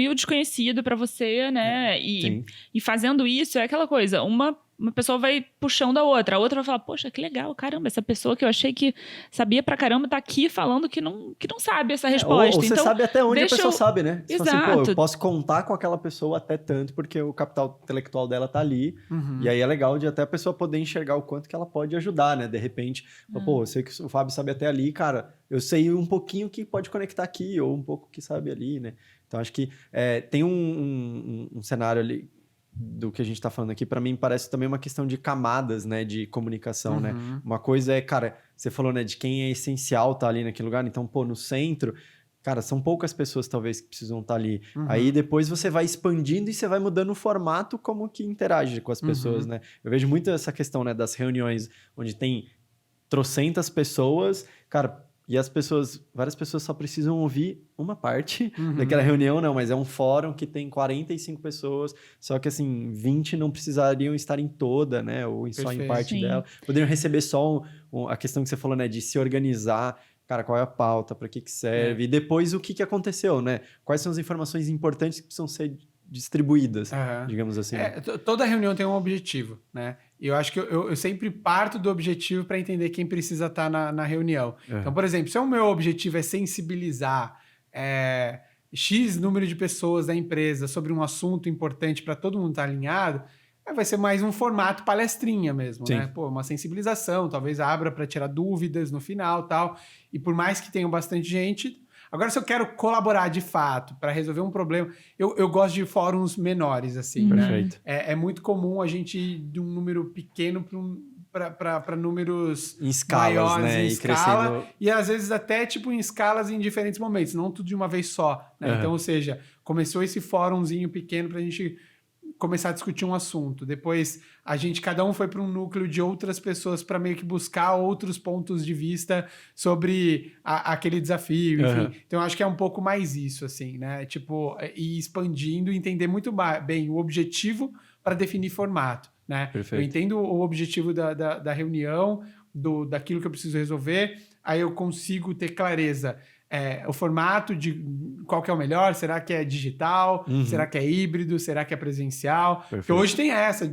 D: o desconhecido pra você, né? E fazendo isso, é aquela coisa, uma uma pessoa vai puxando a outra vai falar, poxa, que legal, caramba, essa pessoa que eu achei que sabia pra caramba tá aqui falando que não sabe essa resposta.
A: Ou você
D: então,
A: sabe até onde a pessoa sabe, né? Você
D: Exato.
A: fala assim, eu posso contar com aquela pessoa até tanto, porque o capital intelectual dela tá ali, e aí é legal de até a pessoa poder enxergar o quanto que ela pode ajudar, né? De repente, eu sei que o Fábio sabe até ali, cara, eu sei um pouquinho que pode conectar aqui, ou um pouco que sabe ali, né? Então, acho que tem um cenário ali do que a gente está falando aqui, para mim parece também uma questão de camadas, né, de comunicação, né? Uma coisa é, cara, você falou, né, de quem é essencial estar ali naquele lugar, então, no centro, cara, são poucas pessoas talvez que precisam estar ali. Aí depois você vai expandindo e você vai mudando o formato como que interage com as pessoas, né? Eu vejo muito essa questão, né, das reuniões onde tem trocentas pessoas, cara, e várias pessoas só precisam ouvir uma parte daquela reunião, não, mas é um fórum que tem 45 pessoas, só que assim, 20 não precisariam estar em toda, né, ou só em parte dela. Poderiam receber só a questão que você falou, né, de se organizar, cara, qual é a pauta, para que serve, e depois o que aconteceu, né? Quais são as informações importantes que precisam ser distribuídas, digamos assim.
C: Toda reunião tem um objetivo, né? E eu acho que eu sempre parto do objetivo para entender quem precisa estar na reunião. Então, por exemplo, se o meu objetivo é sensibilizar X número de pessoas da empresa sobre um assunto importante para todo mundo estar alinhado, vai ser mais um formato palestrinha mesmo, né? Uma sensibilização, talvez abra para tirar dúvidas no final, tal. E por mais que tenha bastante gente... Agora, se eu quero colaborar de fato para resolver um problema, eu gosto de fóruns menores, assim, né? É muito comum a gente ir de um número pequeno para números em escalas, maiores, né? Em escala, e às vezes até tipo em escalas em diferentes momentos, não tudo de uma vez só, né? Então, ou seja, começou esse fórumzinho pequeno para a gente começar a discutir um assunto. Depois, cada um foi para um núcleo de outras pessoas para meio que buscar outros pontos de vista sobre aquele desafio, enfim. Então, eu acho que é um pouco mais isso, assim, né? Tipo, ir expandindo e entender muito bem o objetivo para definir formato, né? Perfeito. Eu entendo o objetivo da reunião, daquilo que eu preciso resolver, aí eu consigo ter clareza o formato de qual que é o melhor, será que é digital, será que é híbrido, será que é presencial? Porque hoje tem essa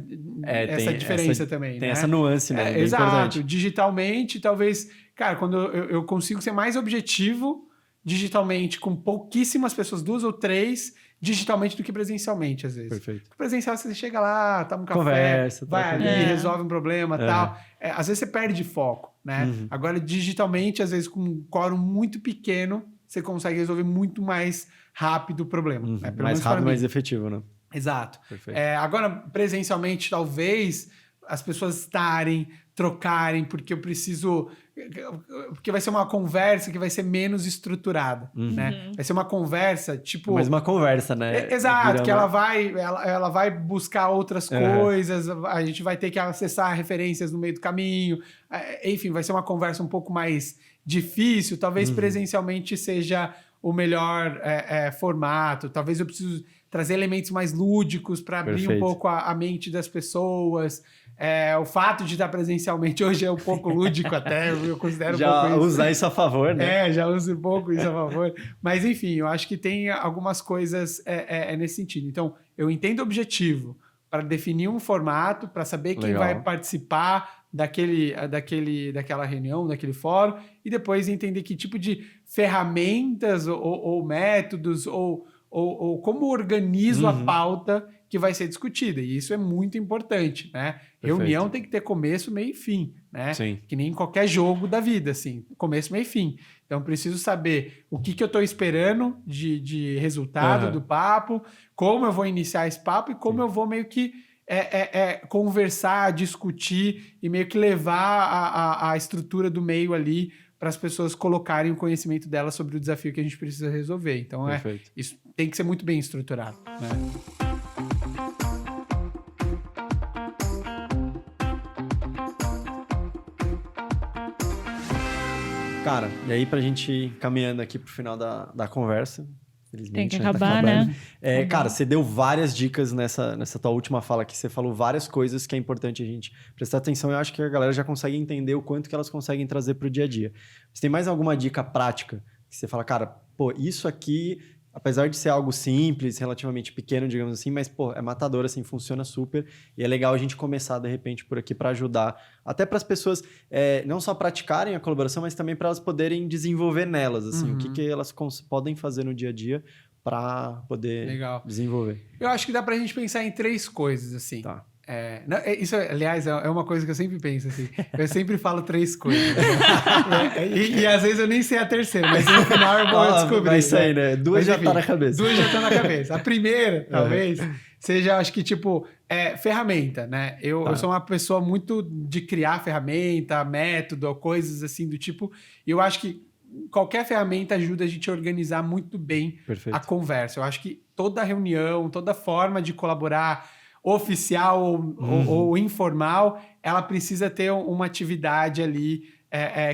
C: diferença também,
A: tem
C: né?
A: essa nuance, né?
C: Exato,
A: importante.
C: Digitalmente, talvez, cara, quando eu consigo ser mais objetivo digitalmente com pouquíssimas pessoas, 2 ou 3, digitalmente do que presencialmente, às vezes.
A: Perfeito.
C: Porque presencial você chega lá, toma um café,
A: conversa,
C: vai ali, resolve um problema e tal. Às vezes você perde foco, né? Agora, digitalmente, às vezes com um quórum muito pequeno, você consegue resolver muito mais rápido o problema. Né?
A: Mais rápido, mais efetivo, né?
C: Exato. Agora, presencialmente, talvez as pessoas trocarem, porque vai ser uma conversa que vai ser menos estruturada, né? Vai ser uma conversa, tipo...
A: Mas uma conversa, né?
C: Exato, que ela vai buscar outras coisas, a gente vai ter que acessar referências no meio do caminho, enfim, vai ser uma conversa um pouco mais difícil, talvez presencialmente seja o melhor formato, talvez eu preciso trazer elementos mais lúdicos para abrir um pouco a mente das pessoas. O fato de estar presencialmente hoje é um pouco lúdico até, eu considero
A: já
C: um pouco isso.
A: Usar isso a favor, né?
C: Já uso um pouco isso a favor. Mas, enfim, eu acho que tem algumas coisas nesse sentido. Então, eu entendo o objetivo para definir um formato, para saber quem vai participar daquela reunião, daquele fórum, e depois entender que tipo de ferramentas ou métodos ou como organizo a pauta que vai ser discutida. E isso é muito importante, né? Perfeito. Reunião tem que ter começo, meio e fim, né?
A: Sim.
C: Que nem qualquer jogo da vida, assim. Começo, meio e fim. Então, preciso saber o que eu estou esperando de resultado do papo, como eu vou iniciar esse papo e como eu vou meio que conversar, discutir e meio que levar a estrutura do meio ali para as pessoas colocarem o conhecimento delas sobre o desafio que a gente precisa resolver. Então, isso tem que ser muito bem estruturado, né?
A: Cara, e aí pra gente ir caminhando aqui pro final da conversa,
D: tem que acabar, né?
A: Cara, você deu várias dicas nessa tua última fala aqui, você falou várias coisas que é importante a gente prestar atenção, e eu acho que a galera já consegue entender o quanto que elas conseguem trazer pro dia a dia. Você tem mais alguma dica prática que você fala, cara, isso aqui, apesar de ser algo simples, relativamente pequeno, digamos assim, mas, pô, é matador, assim, funciona super. E é legal a gente começar, de repente, por aqui para ajudar. Até para as pessoas não só praticarem a colaboração, mas também para elas poderem desenvolver nelas, assim, o que elas podem fazer no dia a dia para poder desenvolver.
C: Eu acho que dá pra gente pensar em 3 coisas, assim.
A: Tá.
C: Isso, aliás, é uma coisa que eu sempre penso, assim. Eu sempre falo 3 coisas. E às vezes eu nem sei a terceira, mas no final eu vou descobrir.
A: Vai sair, né? 2 já tá na cabeça.
C: 2 já estão na cabeça. A primeira, talvez, seja, acho que, tipo, ferramenta, né? Eu sou uma pessoa muito de criar ferramenta, método, coisas assim do tipo. E eu acho que qualquer ferramenta ajuda a gente a organizar muito bem a conversa. Eu acho que toda reunião, toda forma de colaborar, oficial ou informal, ela precisa ter uma atividade ali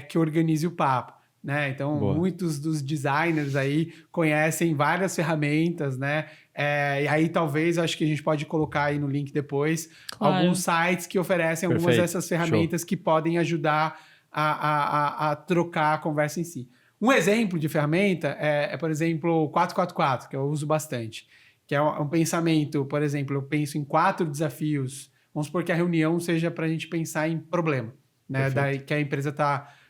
C: que organize o papo, né? Então, muitos dos designers aí conhecem várias ferramentas, né? E aí, talvez, acho que a gente pode colocar aí no link depois alguns sites que oferecem algumas dessas ferramentas que podem ajudar a trocar a conversa em si. Um exemplo de ferramenta por exemplo, o 444, que eu uso bastante, que é um pensamento, por exemplo, eu penso em 4 desafios. Vamos supor que a reunião seja para a gente pensar em problema, né? Que a empresa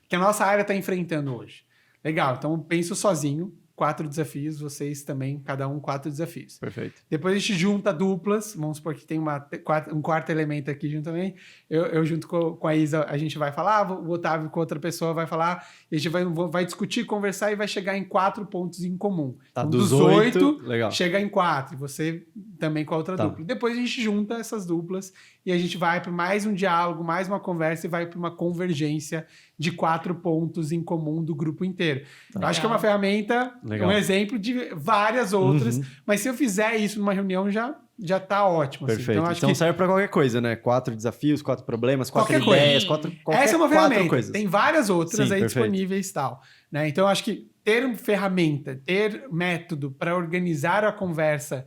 C: que a nossa área está enfrentando hoje. Legal, então eu penso sozinho, 4 desafios, vocês também, cada um 4 desafios.
A: Perfeito.
C: Depois a gente junta duplas, vamos supor que tem um quarto elemento aqui junto também. Eu junto com a Isa, a gente vai falar, o Otávio com outra pessoa vai falar, e a gente vai discutir, conversar e vai chegar em 4 pontos em comum.
A: Tá,
C: então,
A: dos 8,
C: chega em 4, e você também com a outra dupla. Depois a gente junta essas duplas e a gente vai para mais um diálogo, mais uma conversa e vai para uma convergência de 4 pontos em comum do grupo inteiro. Eu acho que é uma ferramenta, um exemplo de várias outras, mas se eu fizer isso numa reunião já tá ótimo.
A: Perfeito.
C: Assim.
A: Então serve para qualquer coisa, né? 4 desafios, 4 problemas, 4 ideias, 4
C: Essa é uma ferramenta.
A: Coisas.
C: Tem várias outras aí disponíveis e tal. Né? Então eu acho que ter ferramenta, ter método para organizar a conversa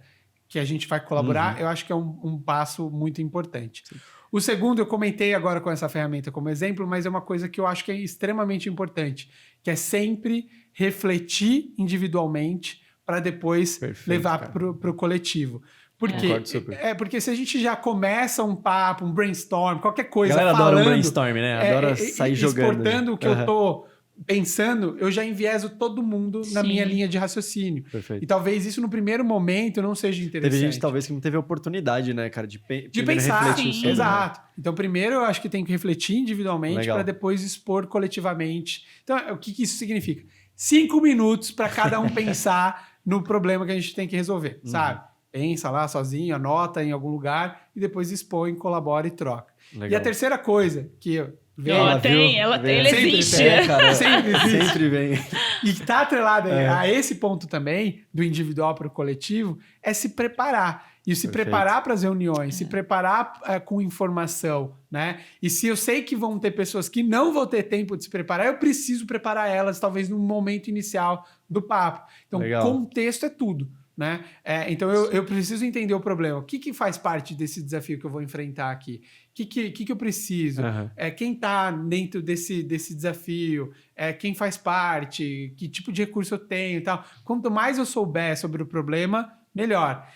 C: que a gente vai colaborar, eu acho que é um passo muito importante. Sim. O segundo, eu comentei agora com essa ferramenta como exemplo, mas é uma coisa que eu acho que é extremamente importante, que é sempre refletir individualmente para depois levar para o coletivo. Porque se a gente já começa um papo, um brainstorm, qualquer coisa,
A: a galera adora um brainstorm, né? Adora sair jogando.
C: Exportando o que eu tô pensando, eu já envieso todo mundo na minha linha de raciocínio.
A: Perfeito.
C: E talvez isso no primeiro momento não seja interessante.
A: Teve gente talvez que não teve a oportunidade, né, cara, de
C: pensar.
A: Refletir
C: Exato. Então primeiro eu acho que tem que refletir individualmente para depois expor coletivamente. Então o que isso significa? 5 minutos para cada um pensar no problema que a gente tem que resolver, sabe? Pensa lá sozinho, anota em algum lugar e depois expõe, colabora e troca. Legal. E a terceira coisa que
D: ele existe.
C: Sempre existe.
A: Sempre vem.
C: E que está atrelado a esse ponto também, do individual para o coletivo, é se preparar. E se preparar para as reuniões, se preparar com informação, né? E se eu sei que vão ter pessoas que não vão ter tempo de se preparar, eu preciso preparar elas, talvez no momento inicial do papo. Então, contexto é tudo. Né? Então eu preciso entender o problema. O que faz parte desse desafio que eu vou enfrentar aqui? O que eu preciso? Quem está dentro desse desafio? Quem faz parte? Que tipo de recurso eu tenho e tal? Quanto mais eu souber sobre o problema, melhor.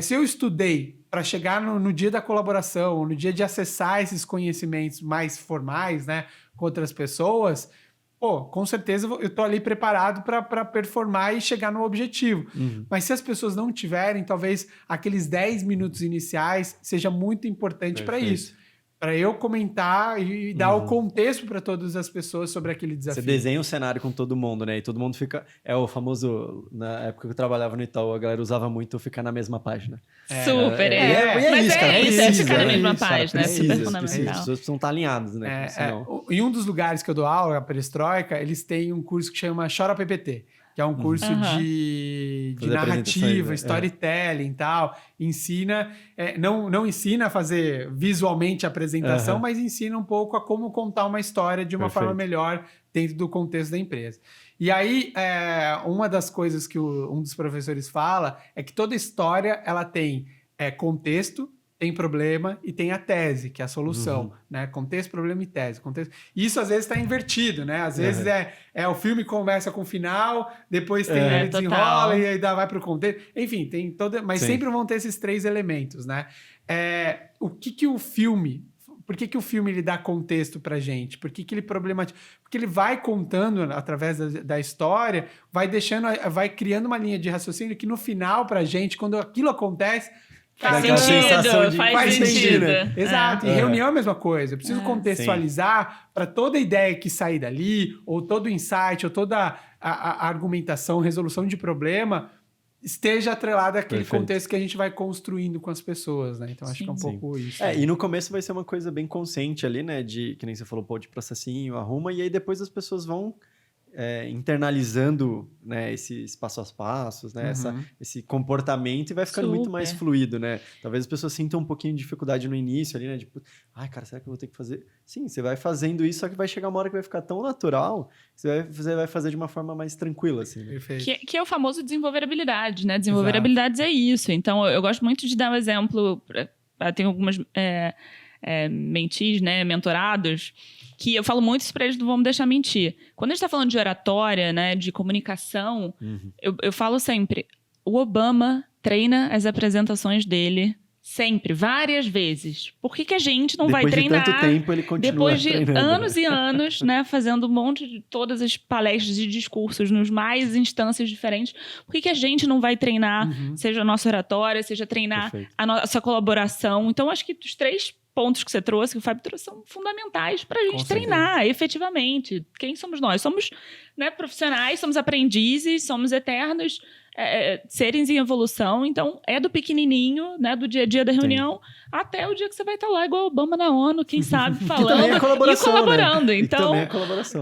C: Se eu estudei para chegar no dia da colaboração, no dia de acessar esses conhecimentos mais formais, né, com outras pessoas, com certeza eu tô ali preparado para performar e chegar no objetivo. Mas se as pessoas não tiverem, talvez aqueles 10 minutos iniciais seja muito importante para isso. Para eu comentar e dar o contexto para todas as pessoas sobre aquele desafio.
A: Você desenha um cenário com todo mundo, né? E todo mundo fica... É o famoso... Na época que eu trabalhava no Itaú, a galera usava muito ficar na mesma página.
D: Super,
A: Mas
D: isso,
A: cara.
D: Precisa, ficar na mesma página.
A: Precisa,
D: é super fundamental.
A: As pessoas precisam estar alinhadas, né?
C: Em um dos lugares que eu dou aula, a Perestroika, eles têm um curso que chama Chora PPT. Que é um curso de narrativa, storytelling e tal. Ensina, não ensina a fazer visualmente a apresentação, mas ensina um pouco a como contar uma história de uma forma melhor dentro do contexto da empresa. E aí, uma das coisas que um dos professores fala é que toda história ela tem contexto, tem problema e tem a tese, que é a solução, né? Contexto, problema e tese. Isso às vezes está invertido, né? Às vezes o filme começa com o final, depois tem ele desenrola e aí vai para o contexto. Enfim, tem toda... Mas sempre vão ter esses 3 elementos, né? O que o filme... Por que o filme ele dá contexto pra gente? Por que ele problematiza? Porque ele vai contando através da história, vai criando uma linha de raciocínio que no final pra gente, quando aquilo acontece...
D: Faz sentido.
C: Exato. E reunião é a mesma coisa. Eu preciso contextualizar para toda ideia que sair dali, ou todo insight, ou toda a argumentação, resolução de problema... esteja atrelado àquele contexto que a gente vai construindo com as pessoas, né? Então, acho que é um pouco isso. Né?
A: E no começo vai ser uma coisa bem consciente ali, né? De, que nem você falou, de processinho, arruma, e aí depois as pessoas vão internalizando, né, esses passos a passos, né? Esse comportamento e vai ficando muito mais fluido, né? Talvez as pessoas sintam um pouquinho de dificuldade no início ali, né? Tipo, cara, será que eu vou ter que fazer? Sim, você vai fazendo isso, só que vai chegar uma hora que vai ficar tão natural que você vai fazer de uma forma mais tranquila, assim. Né?
D: Perfeito. Que é o famoso desenvolver habilidades, né? Desenvolver habilidades é isso. Então, eu gosto muito de dar um exemplo. Tem algumas mentis, né? Mentorados, que eu falo muito isso pra eles, não vão me deixar mentir. Quando a gente tá falando de oratória, né, de comunicação, eu falo sempre, o Obama treina as apresentações dele sempre, várias vezes. Por que a gente não vai treinar?
A: Depois de tanto tempo, ele continua
D: depois de
A: treinando,
D: anos e anos, né, fazendo um monte de todas as palestras e discursos nos mais instâncias diferentes. Por que a gente não vai treinar, seja a nossa oratória, seja treinar a nossa colaboração? Então, acho que os 3 pontos que você trouxe, que o Fábio trouxe, são fundamentais para a gente treinar, efetivamente. Quem somos nós? Somos, né, profissionais, somos aprendizes, somos eternos seres em evolução. Então, é do pequenininho, né, do dia a dia da reunião, até o dia que você vai estar lá, igual o Obama na ONU, quem sabe, falando
A: e colaborando.
D: Né? Então,
A: também é colaboração.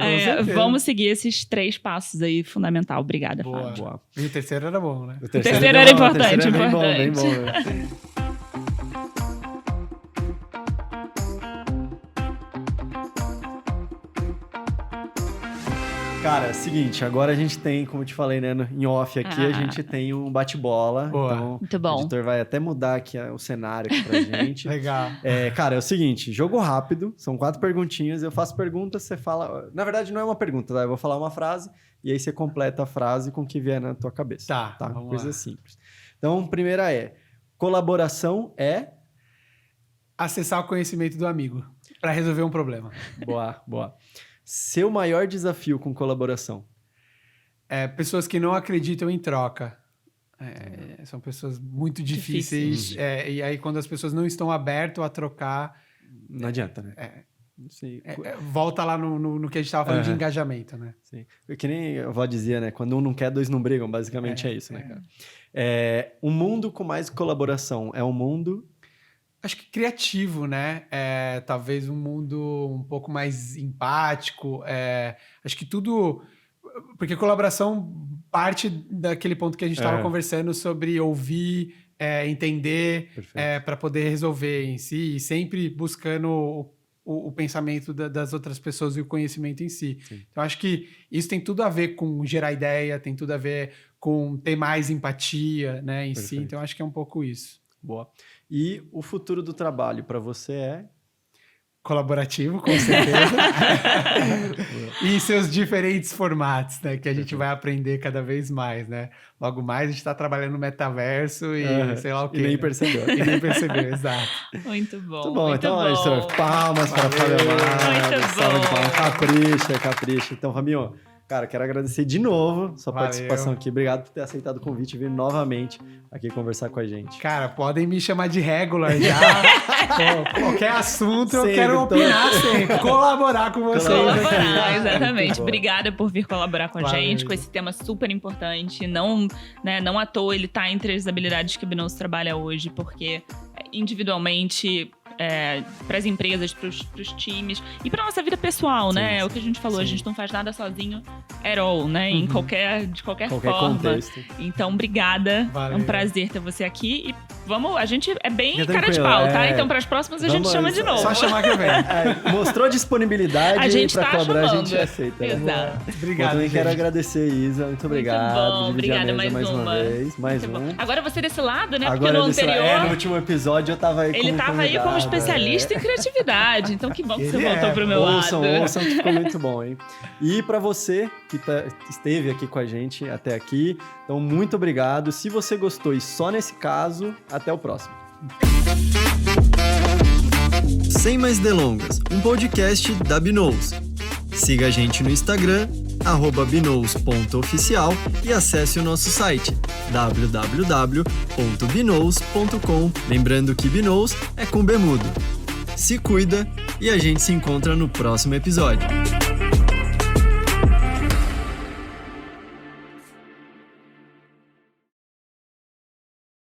D: Vamos seguir esses 3 passos aí, fundamental. Obrigada, Fábio.
C: Boa. E o terceiro era bom, né?
D: O terceiro era importante.
A: Bem bom, né? Cara, seguinte, agora a gente tem, como eu te falei, né, em off aqui, a gente tem um bate-bola. Então,
D: muito bom.
A: O editor vai até mudar aqui o cenário aqui pra gente.
C: Legal.
A: Cara, é o seguinte, jogo rápido, são 4 perguntinhas, eu faço perguntas, você fala... Na verdade, não é uma pergunta, tá? Eu vou falar uma frase e aí você completa a frase com o que vier na tua cabeça.
C: Tá?
A: Coisa simples. Então, primeira colaboração é...
C: acessar o conhecimento do amigo para resolver um problema.
A: Boa. Seu maior desafio com colaboração?
C: Pessoas que não acreditam em troca. São pessoas muito difíceis. E aí, quando as pessoas não estão abertas a trocar...
A: Não adianta, né? Não sei.
C: Volta lá no que a gente estava falando de engajamento, né?
A: Sim. Que nem a avó dizia, né? Quando um não quer, 2 não brigam. Basicamente é isso, né, cara? Um mundo com mais colaboração é um mundo...
C: Acho que criativo, né? Talvez um mundo um pouco mais empático. Acho que tudo... Porque colaboração parte daquele ponto que a gente estava conversando sobre ouvir, entender, para poder resolver em si. E sempre buscando o pensamento das outras pessoas e o conhecimento em si. Sim. Então, acho que isso tem tudo a ver com gerar ideia, tem tudo a ver com ter mais empatia, né, em si. Então, acho que é um pouco isso.
A: Boa. E o futuro do trabalho para você é?
C: Colaborativo, com certeza. E em seus diferentes formatos, né? Que a gente vai aprender cada vez mais, né? Logo mais a gente está trabalhando no metaverso e sei lá o quê.
A: E nem percebeu.
C: Exato.
D: Muito bom.
A: Muito bom. Então, editor, palmas para a Fábio Amaro.
D: Muito bom.
A: Capricha. Então, Fabinho, cara, quero agradecer de novo sua participação aqui. Obrigado por ter aceitado o convite e vir novamente aqui conversar com a gente.
C: Cara, podem me chamar de regular já. Qualquer assunto eu quero opinar sempre. Colaborar com vocês.
D: Exatamente. Obrigada por vir colaborar com a gente, com esse tema super importante. Não à toa ele tá entre as habilidades que a Binance trabalha hoje, porque individualmente para as empresas, para os times e para nossa vida pessoal, né? É o que a gente falou, a gente não faz nada sozinho at all, né? De qualquer forma.
A: Contexto.
D: Então, obrigada.
C: Valeu.
D: É um prazer ter você aqui e a gente é bem cara de pau, tá? Então, para as próximas a gente chama de novo.
C: Só chamar que vem.
A: Mostrou disponibilidade
D: a gente
A: pra
D: tá
A: colaborar,
D: chamando.
A: A gente aceita.
D: Exato.
C: Obrigado,
A: também
C: gente.
A: quero agradecer, Isa. Muito obrigado.
D: Muito bom, obrigada
A: mais uma vez. Mais
D: Muito
A: um.
D: bom. Agora você desse lado, né?
A: Agora
D: porque no anterior...
A: no último episódio eu tava aí
D: ele tava aí como especialista em criatividade. Então, que bom que você voltou pro meu lado.
A: Ouçam, que ficou muito bom, hein? E pra você que esteve aqui com a gente até aqui, então muito obrigado. Se você gostou e só nesse caso, até o próximo. Sem mais delongas, um podcast da Binous. Siga a gente no Instagram, @binous.oficial e acesse o nosso site www.binous.com. Lembrando que Binous é com B mudo. Se cuida e a gente se encontra no próximo episódio.